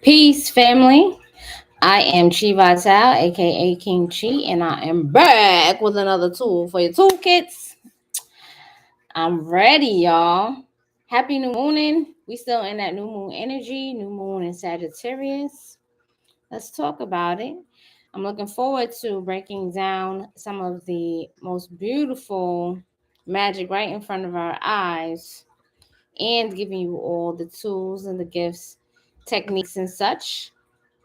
Peace, family. I am Chi Vital, aka King Chi, and I am back with another tool for your toolkits. I'm ready, y'all. Happy new mooning. We still in that new moon energy, new moon in Sagittarius. Let's talk about it. I'm looking forward to breaking down some of the most beautiful magic right in front of our eyes and giving you all the tools and the gifts, techniques, and such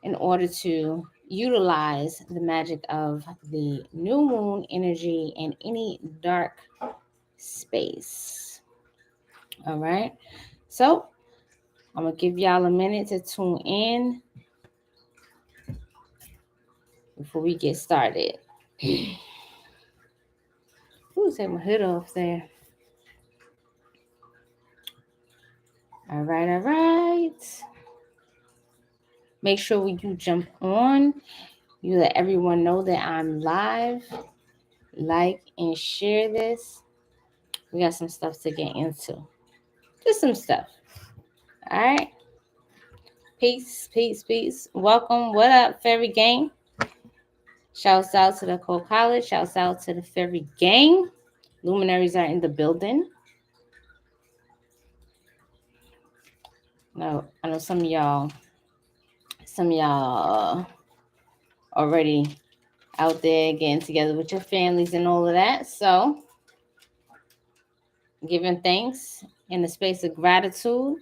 in order to utilize the magic of the new moon energy in any dark space. All right. So I'm going to give y'all a minute to tune in before we get started. Ooh, take my hood off there. All right. All right. Make sure when you jump on, you let everyone know that I'm live. Like and share this. We got some stuff to get into. Just some stuff. All right. Peace, peace, peace. Welcome. What up, Fairy Gang? Shouts out to the Cole College. Shouts out to the Fairy Gang. Luminaries are in the building. No, I know some of y'all already out there getting together with your families and all of that. So, giving thanks in the space of gratitude.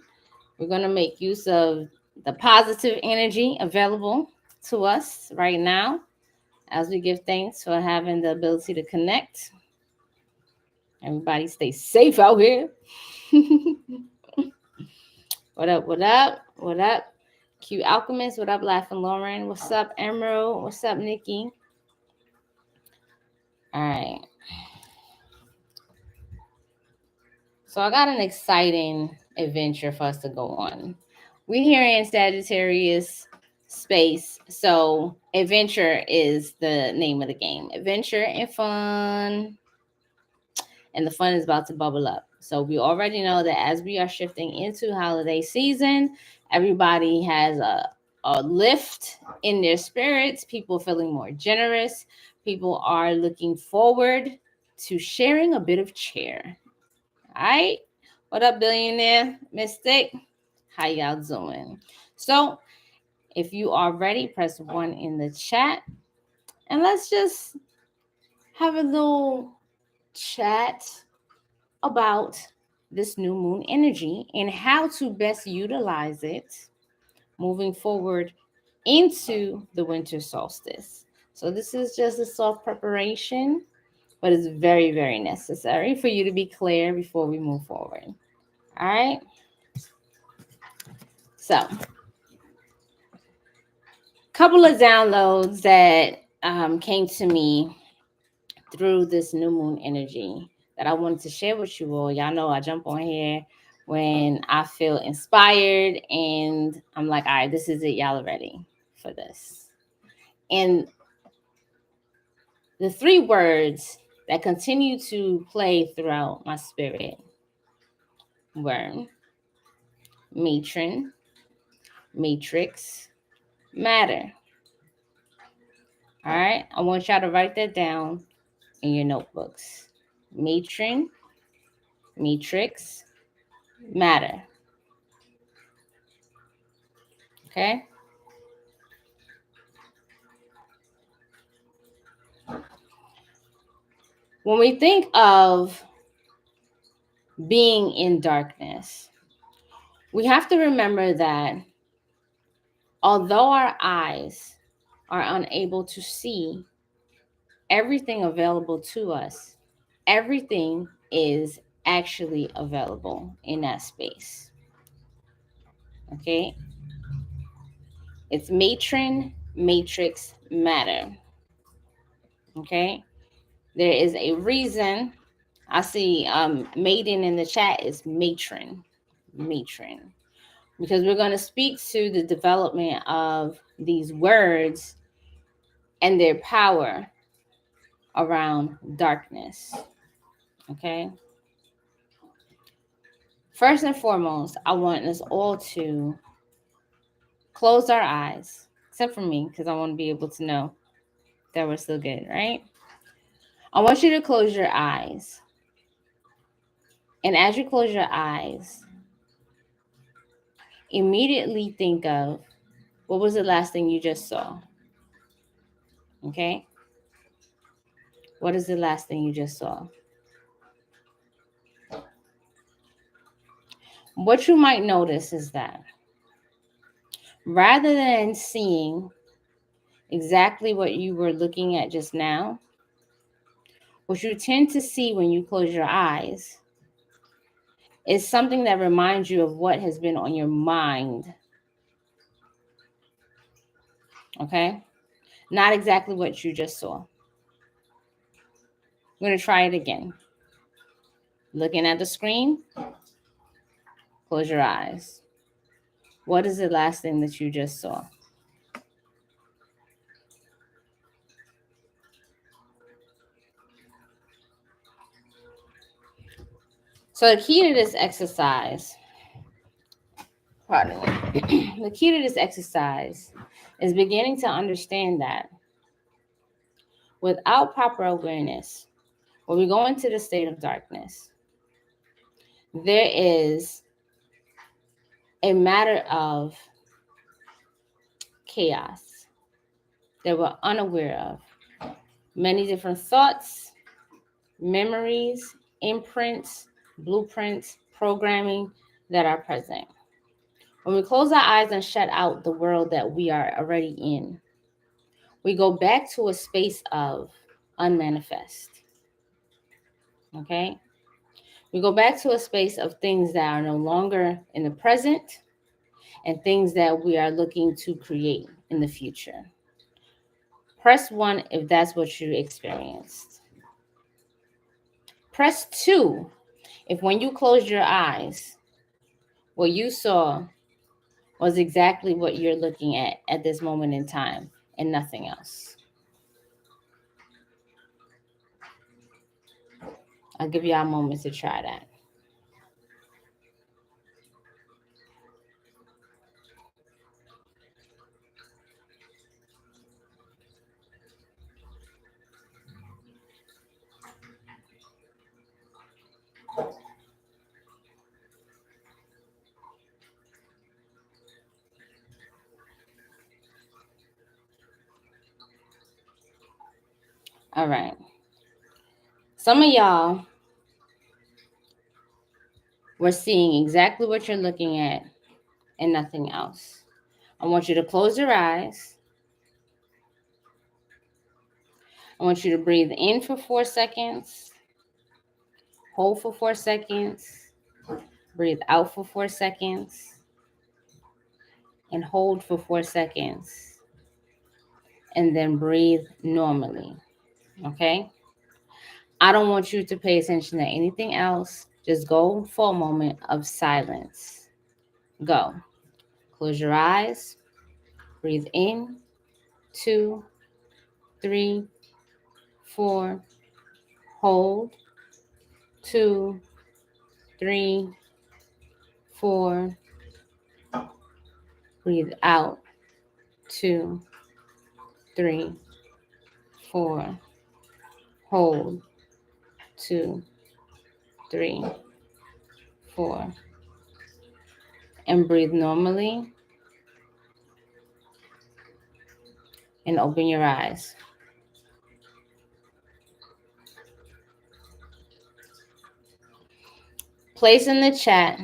We're going to make use of the positive energy available to us right now as we give thanks for having the ability to connect. Everybody stay safe out here. What up, what up, what up? Q Alchemist, what up, Laughing Lauren? What's up, Emerald? What's up, Nikki? All right. So I got an exciting adventure for us to go on. We're here in Sagittarius space. So adventure is the name of the game. Adventure and fun. And the fun is about to bubble up. So we already know that as we are shifting into holiday season, everybody has a lift in their spirits, people feeling more generous, people are looking forward to sharing a bit of cheer. All right. What up, billionaire Mystic? How y'all doing? So if you are ready, press one in the chat and let's just have a little chat about this new moon energy and how to best utilize it moving forward into the winter solstice. So, this is just a soft preparation, but it's very, very necessary for you to be clear before we move forward. All right. So, couple of downloads that came to me through this new moon energy that I wanted to share with you all. Y'all know I jump on here when I feel inspired and I'm like, all right, this is it. Y'all are ready for this. And the three words that continue to play throughout my spirit were matron, matrix, matter. All right. I want y'all to write that down in your notebooks. Matron, matrix, matter. Okay. When we think of being in darkness, we have to remember that although our eyes are unable to see everything available to us, everything is actually available in that space. Okay? It's matron, matrix, matter. Okay? There is a reason. I see maiden in the chat is matron. Matron. Because we're going to speak to the development of these words and their power around darkness. Okay. First and foremost, I want us all to close our eyes, except for me, because I want to be able to know that we're still good, right? I want you to close your eyes. And as you close your eyes, immediately think of what was the last thing you just saw? Okay? What is the last thing you just saw? What you might notice is that rather than seeing exactly what you were looking at just now, what you tend to see when you close your eyes is something that reminds you of what has been on your mind. Okay? Not exactly what you just saw. I'm going to try it again. Looking at the screen, close your eyes. What is the last thing that you just saw? So the key to this exercise, pardon me, the key to this exercise is beginning to understand that without proper awareness, when we go into the state of darkness, there is a matter of chaos that we're unaware of. Many different thoughts, memories, imprints, blueprints, programming that are present. When we close our eyes and shut out the world that we are already in, we go back to a space of unmanifest. Okay? We go back to a space of things that are no longer in the present and things that we are looking to create in the future. Press 1 if that's what you experienced. Press 2 if when you closed your eyes, what you saw was exactly what you're looking at this moment in time and nothing else. I'll give y'all a moment to try that. All right. Some of y'all were seeing exactly what you're looking at and nothing else. I want you to close your eyes. I want you to breathe in for 4 seconds, hold for 4 seconds, breathe out for 4 seconds, and hold for 4 seconds, and then breathe normally. Okay? I don't want you to pay attention to anything else. Just go for a moment of silence. Go. Close your eyes. Breathe in. 2, 3, 4. Hold. 2, 3, 4. Breathe out. 2, 3, 4. Hold. 2, 3, 4. And breathe normally. And open your eyes. Place in the chat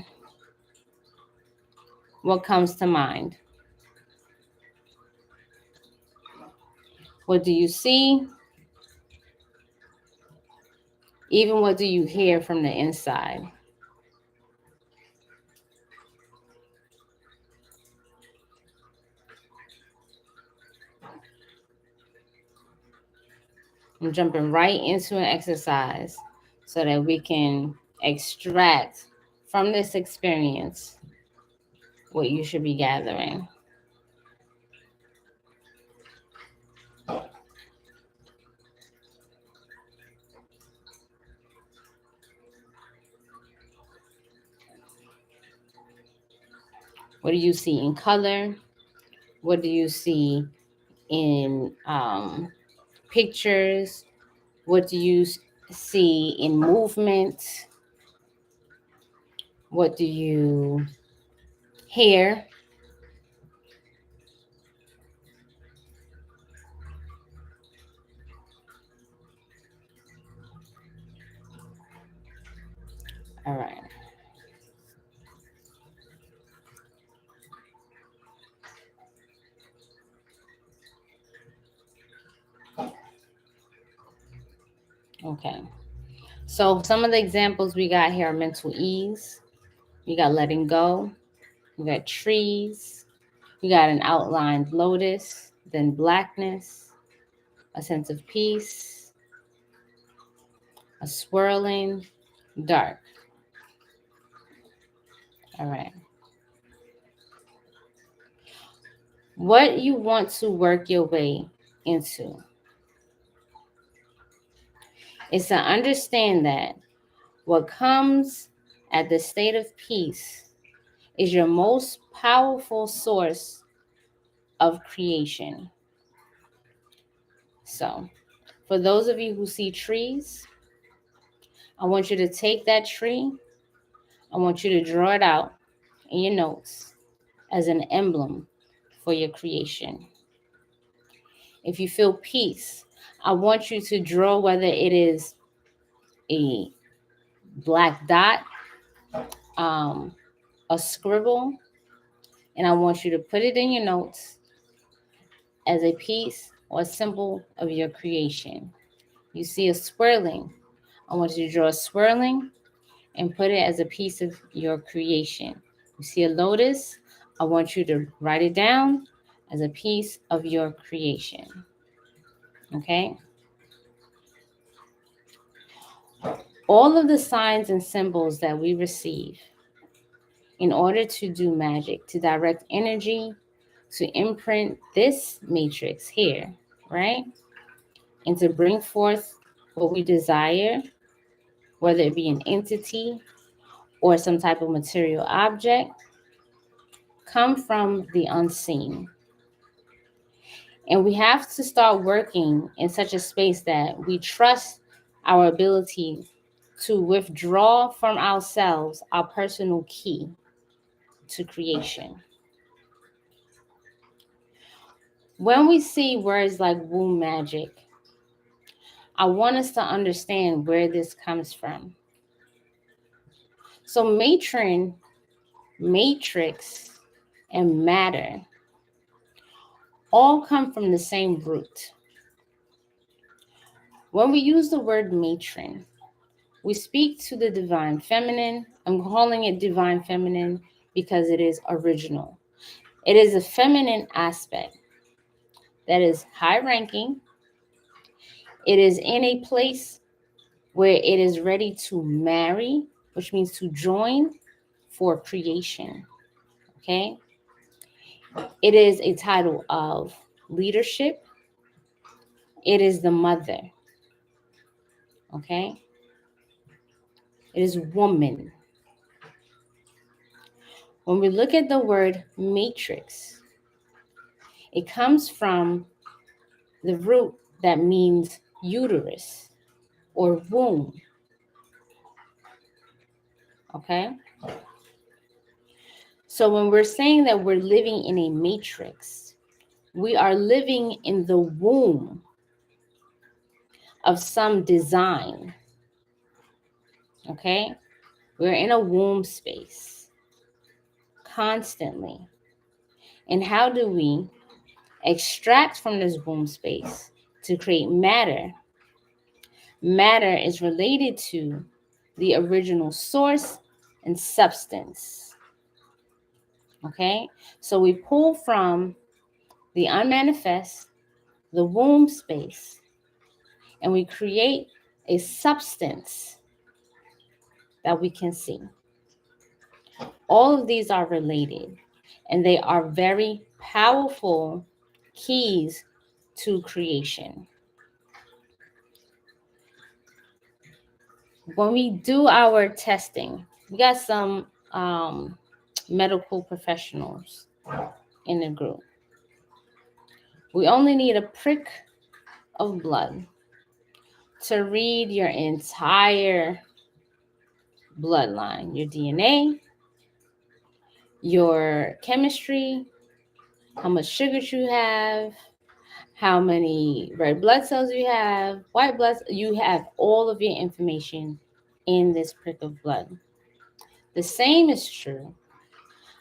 what comes to mind. What do you see? Even what do you hear from the inside? I'm jumping right into an exercise so that we can extract from this experience what you should be gathering. What do you see in color? What do you see in pictures? What do you see in movement? What do you hear? All right. Okay. So some of the examples we got here are mental ease. You got letting go. You got trees. You got an outlined lotus, then blackness, a sense of peace, a swirling dark. All right. What you want to work your way into is to understand that what comes at the state of peace is your most powerful source of creation. So, for those of you who see trees, I want you to take that tree, I want you to draw it out in your notes as an emblem for your creation. If you feel peace, I want you to draw whether it is a black dot, a scribble, and I want you to put it in your notes as a piece or a symbol of your creation. You see a swirling, I want you to draw a swirling and put it as a piece of your creation. You see a lotus, I want you to write it down as a piece of your creation. Okay? All of the signs and symbols that we receive in order to do magic, to direct energy, to imprint this matrix here, right? And to bring forth what we desire, whether it be an entity or some type of material object, come from the unseen. And we have to start working in such a space that we trust our ability to withdraw from ourselves our personal key to creation. When we see words like womb magic, I want us to understand where this comes from. So matron, matrix, and matter all come from the same root. When we use the word matron, we speak to the divine feminine. I'm calling it divine feminine because it is original. It is a feminine aspect that is high ranking. It is in a place where it is ready to marry, which means to join for creation. Okay? It is a title of leadership. It is the mother. Okay? It is woman. When we look at the word matrix, it comes from the root that means uterus or womb. Okay? So when we're saying that we're living in a matrix, we are living in the womb of some design. Okay? We're in a womb space constantly. And how do we extract from this womb space to create matter? Matter is related to the original source and substance. Okay? So we pull from the unmanifest, the womb space, and we create a substance that we can see. All of these are related, and they are very powerful keys to creation. When we do our testing, we got some medical professionals in the group. We only need a prick of blood to read your entire bloodline, your DNA, your chemistry, how much sugar you have, how many red blood cells you have, white blood, you have all of your information in this prick of blood. The same is true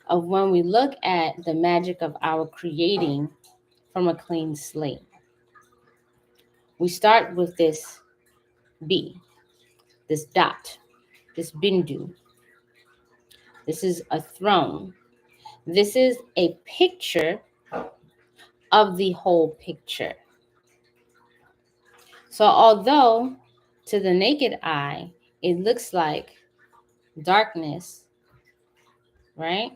of when we look at the magic of our creating from a clean slate. We start with this B, this dot, this bindu. This is a throne. This is a picture of the whole picture. So although to the naked eye, it looks like darkness, right?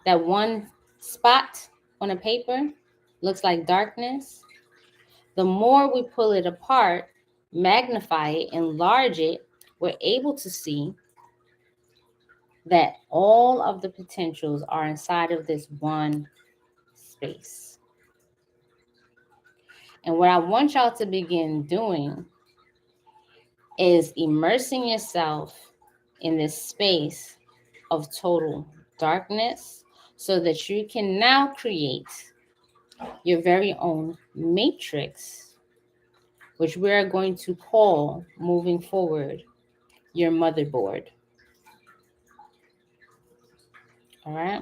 That one spot on a paper looks like darkness. The more we pull it apart, magnify it, enlarge it, we're able to see that all of the potentials are inside of this one space. And what I want y'all to begin doing is immersing yourself in this space of total darkness so that you can now create your very own matrix, which we're going to call moving forward your motherboard. All right.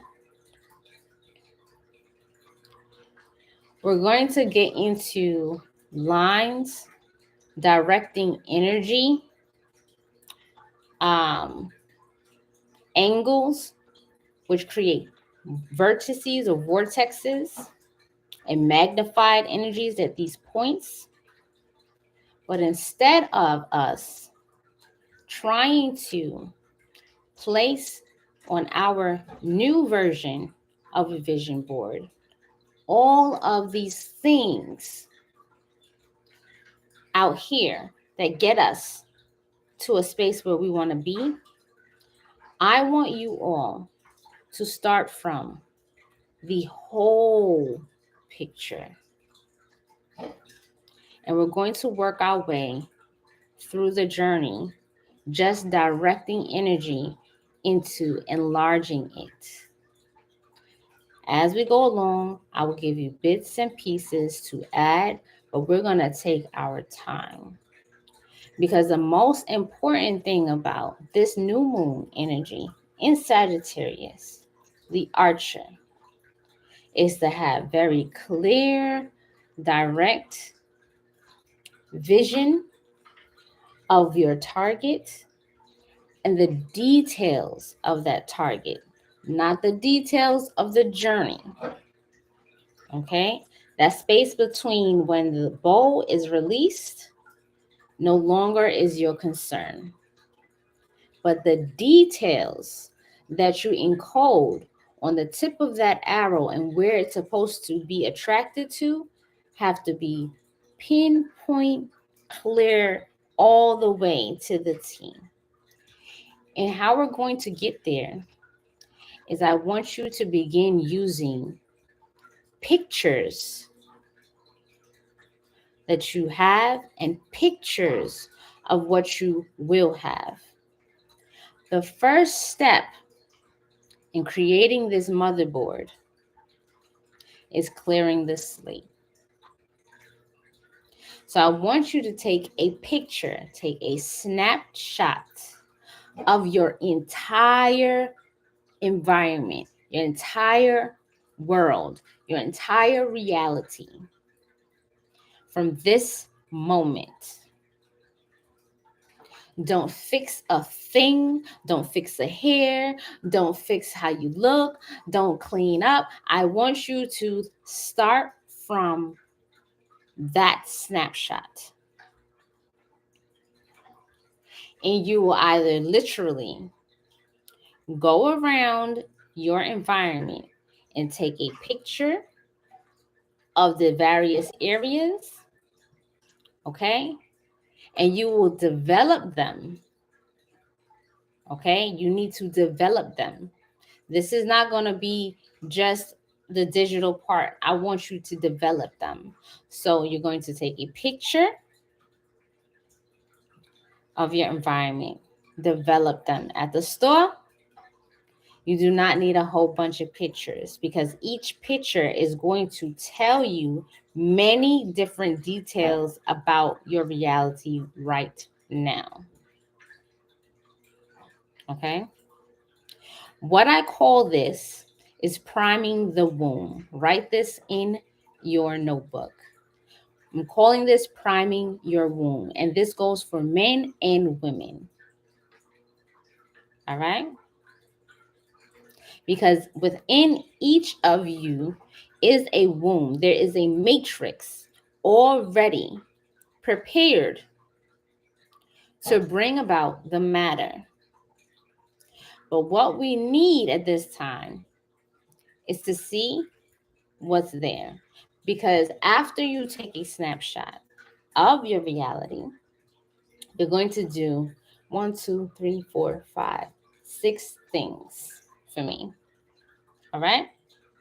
We're going to get into lines, directing energy, angles, which create vertices or vortexes, and magnified energies at these points. But instead of us trying to place on our new version of a vision board all of these things out here that get us to a space where we want to be, I want you all to start from the whole picture. And we're going to work our way through the journey, just directing energy into enlarging it. As we go along, I will give you bits and pieces to add, but we're going to take our time. Because the most important thing about this new moon energy in Sagittarius, the Archer, is to have very clear, direct vision of your target and the details of that target, not the details of the journey. Okay? That space between when the bow is released no longer is your concern. But the details that you encode on the tip of that arrow and where it's supposed to be attracted to have to be pinpoint clear all the way to the T. And how we're going to get there is I want you to begin using pictures that you have and pictures of what you will have. The first step in creating this motherboard is clearing the slate. So I want you to take a picture, take a snapshot of your entire environment, your entire world, your entire reality from this moment. Don't fix a thing. Don't fix a hair. Don't fix how you look. Don't clean up. I want you to start from that snapshot. And you will either literally go around your environment and take a picture of the various areas, okay? And you will develop them, okay? You need to develop them. This is not going to be just the digital part. I want you to develop them. So you're going to take a picture of your environment, develop them. At the store, you do not need a whole bunch of pictures because each picture is going to tell you many different details about your reality right now. Okay? What I call this is priming the womb. Write this in your notebook. I'm calling this priming your womb, and this goes for men and women. All right? Because within each of you is a womb. There is a matrix already prepared to bring about the matter. But what we need at this time is to see what's there. Because after you take a snapshot of your reality, you're going to do 1, 2, 3, 4, 5, 6 things for me. All right?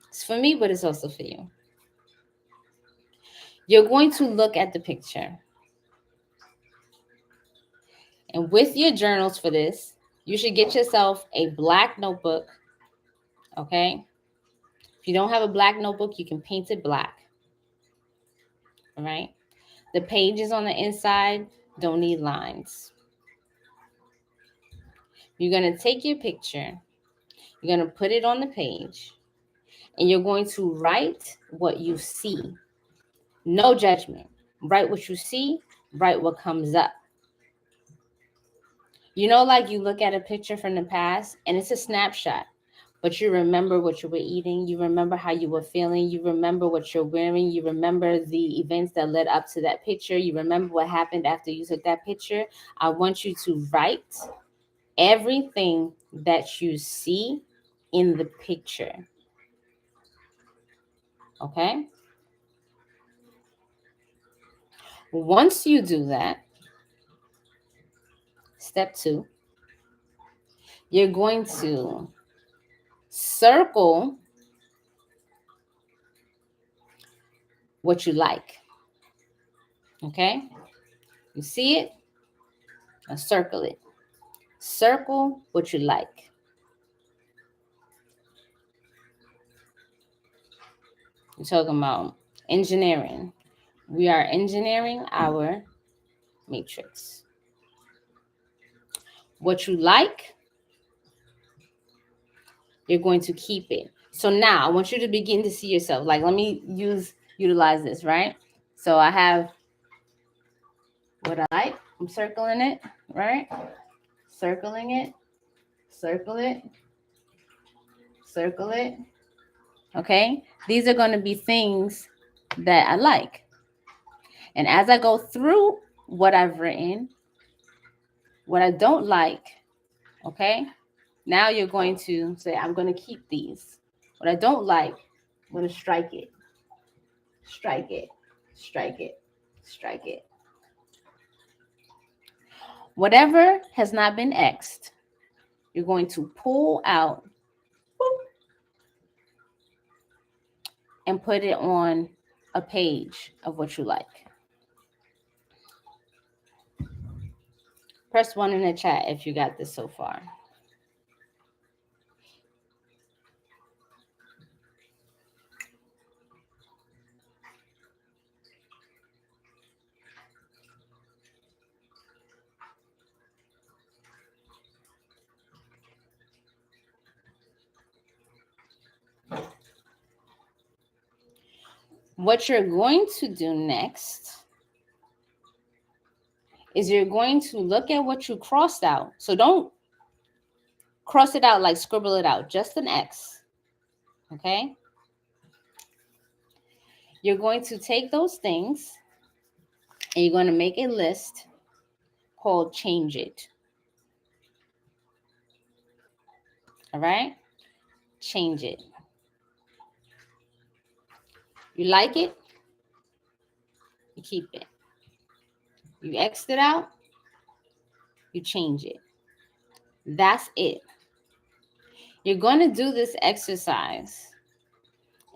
It's for me, but it's also for you. You're going to look at the picture. And with your journals for this, you should get yourself a black notebook. Okay? If you don't have a black notebook, you can paint it black. All right? The pages on the inside don't need lines. You're going to take your picture, you're going to put it on the page, and you're going to write what you see. No judgment. Write what you see, write what comes up. You know, like you look at a picture from the past and it's a snapshot, but you remember what you were eating, you remember how you were feeling, you remember what you're wearing, you remember the events that led up to that picture, you remember what happened after you took that picture. I want you to write everything that you see in the picture. Okay? Once you do that, step 2, you're going to circle what you like. Okay? You see it? Now circle it. Circle what you like. We're talking about engineering. We are engineering our matrix. What you like, you're going to keep it. So now I want you to begin to see yourself. Like, let me utilize this, right? So I have what I like. I'm circling it, right? Circling it, circle it, circle it. Okay? These are going to be things that I like. And as I go through what I've written, what I don't like, okay? Now you're going to say, I'm going to keep these. What I don't like, I'm going to strike it. Strike it. Strike it. Strike it. Whatever has not been X'd, you're going to pull out and put it on a page of what you like. Press 1 in the chat if you got this so far. What you're going to do next is you're going to look at what you crossed out. So don't cross it out like scribble it out, just an X. Okay? You're going to take those things and you're going to make a list called Change It. All right? Change it. You like it? You keep it. You X'd it out? You change it. That's it. You're going to do this exercise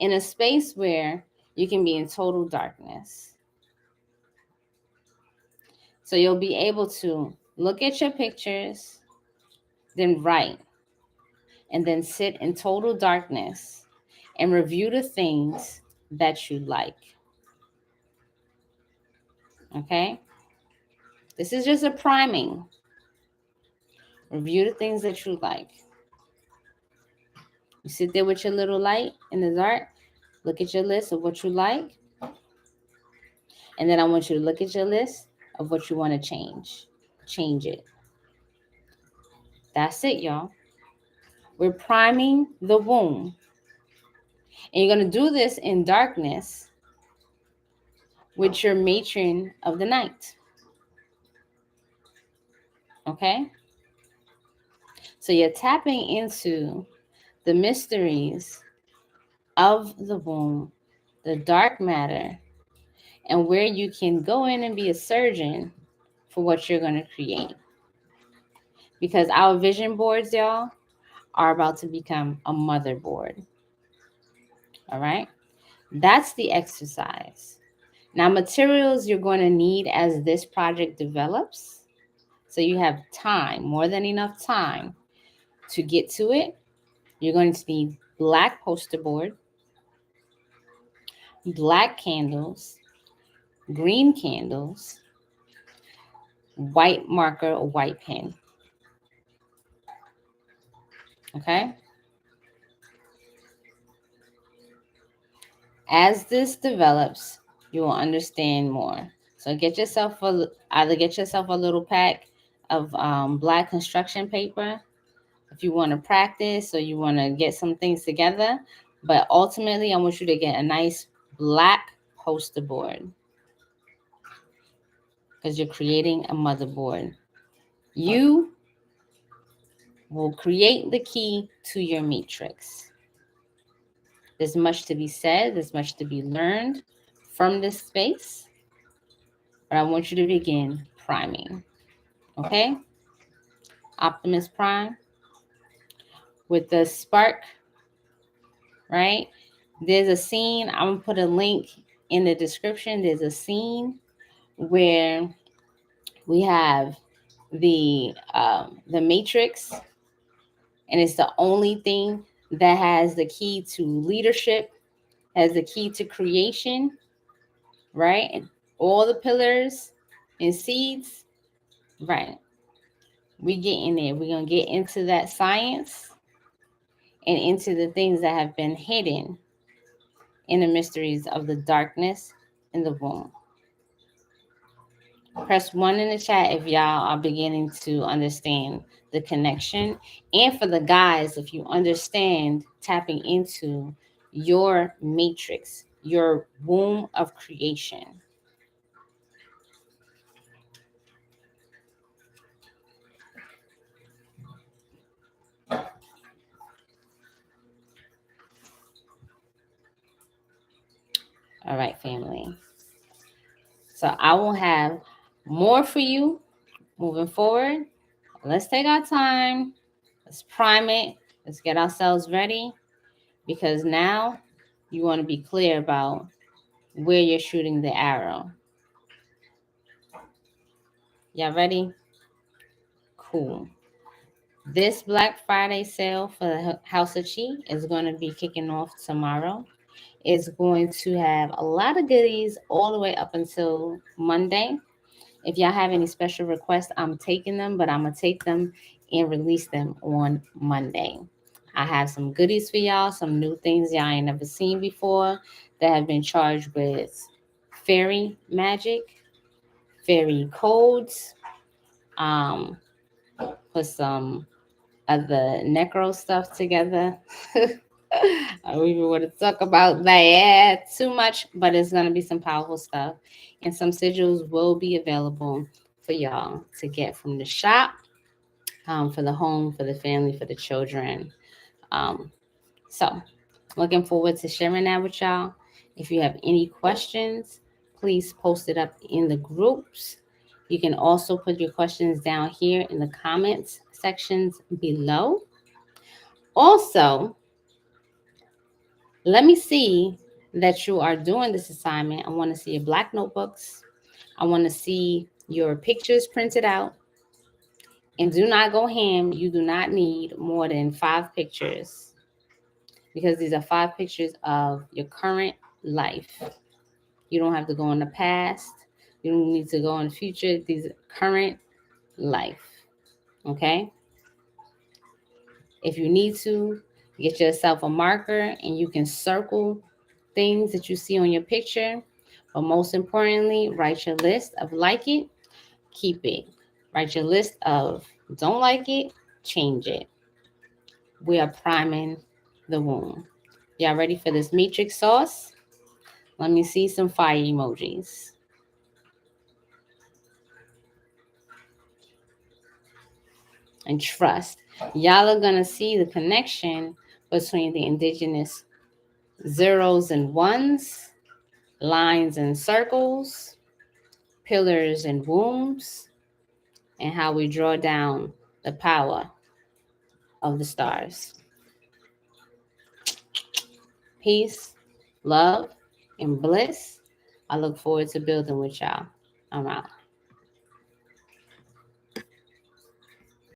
in a space where you can be in total darkness. So you'll be able to look at your pictures, then write, and then sit in total darkness and review the things that you like. Okay? This is just a priming. Review the things that you like. You sit there with your little light in the dark, look at your list of what you like, and then I want you to look at your list of what you want to change. Change it. That's it, y'all. We're priming the womb. And you're going to do this in darkness with your matron of the night. Okay? So you're tapping into the mysteries of the womb, the dark matter, and where you can go in and be a surgeon for what you're going to create. Because our vision boards, y'all, are about to become a motherboard. All right? That's the exercise. Now, materials you're going to need as this project develops. So you have time, more than enough time to get to it. You're going to need black poster board, black candles, green candles, white marker or white pen. Okay? As this develops, you will understand more. So either get yourself a little pack of black construction paper if you want to practice or you want to get some things together. But ultimately, I want you to get a nice black poster board because you're creating a motherboard. You will create the key to your matrix. There's much to be said. There's much to be learned from this space. But I want you to begin priming. Okay? Optimus Prime with the spark, right? There's a scene. I'm going to put a link in the description. There's a scene where we have the Matrix, and it's the only thing that has the key to leadership, has the key to creation, right? And all the pillars and seeds, right? We get in there. We're going to get into that science and into the things that have been hidden in the mysteries of the darkness in the womb. Press 1 in the chat if y'all are beginning to understand the connection. And for the guys, if you understand tapping into your matrix, your womb of creation. All right, family. So I will have more for you moving forward. Let's take our time. Let's prime it. Let's get ourselves ready, because now you want to be clear about where you're shooting the arrow. Y'all ready? Cool. This Black Friday sale for the House of Chi is going to be kicking off tomorrow. It's going to have a lot of goodies all the way up until Monday. If y'all have any special requests, I'm taking them, but I'm going to take them and release them on Monday. I have some goodies for y'all, some new things y'all ain't never seen before that have been charged with fairy magic, fairy codes, put some of the necro stuff together. I don't even want to talk about that too much, but it's going to be some powerful stuff. And some sigils will be available for y'all to get from the shop, for the home, for the family, for the children. So looking forward to sharing that with y'all. If you have any questions, please post it up in the groups. You can also put your questions down here in the comments sections below. Also, Let me see that you are doing this assignment. I want to see your black notebooks. I want to see your pictures printed out. And do not go ham. You do not need more than 5 pictures because these are 5 pictures of your current life. You don't have to go in the past. You don't need to go in the future. These are current life. Okay? If you need to, get yourself a marker and you can circle things that you see on your picture. But most importantly, write your list of like it, keep it. Write your list of don't like it, change it. We are priming the womb. Y'all ready for this matrix sauce? Let me see some fire emojis. And trust. Y'all are going to see the connection between the indigenous zeros and ones, lines and circles, pillars and wombs, and how we draw down the power of the stars. Peace, love, and bliss. I look forward to building with y'all. I'm out.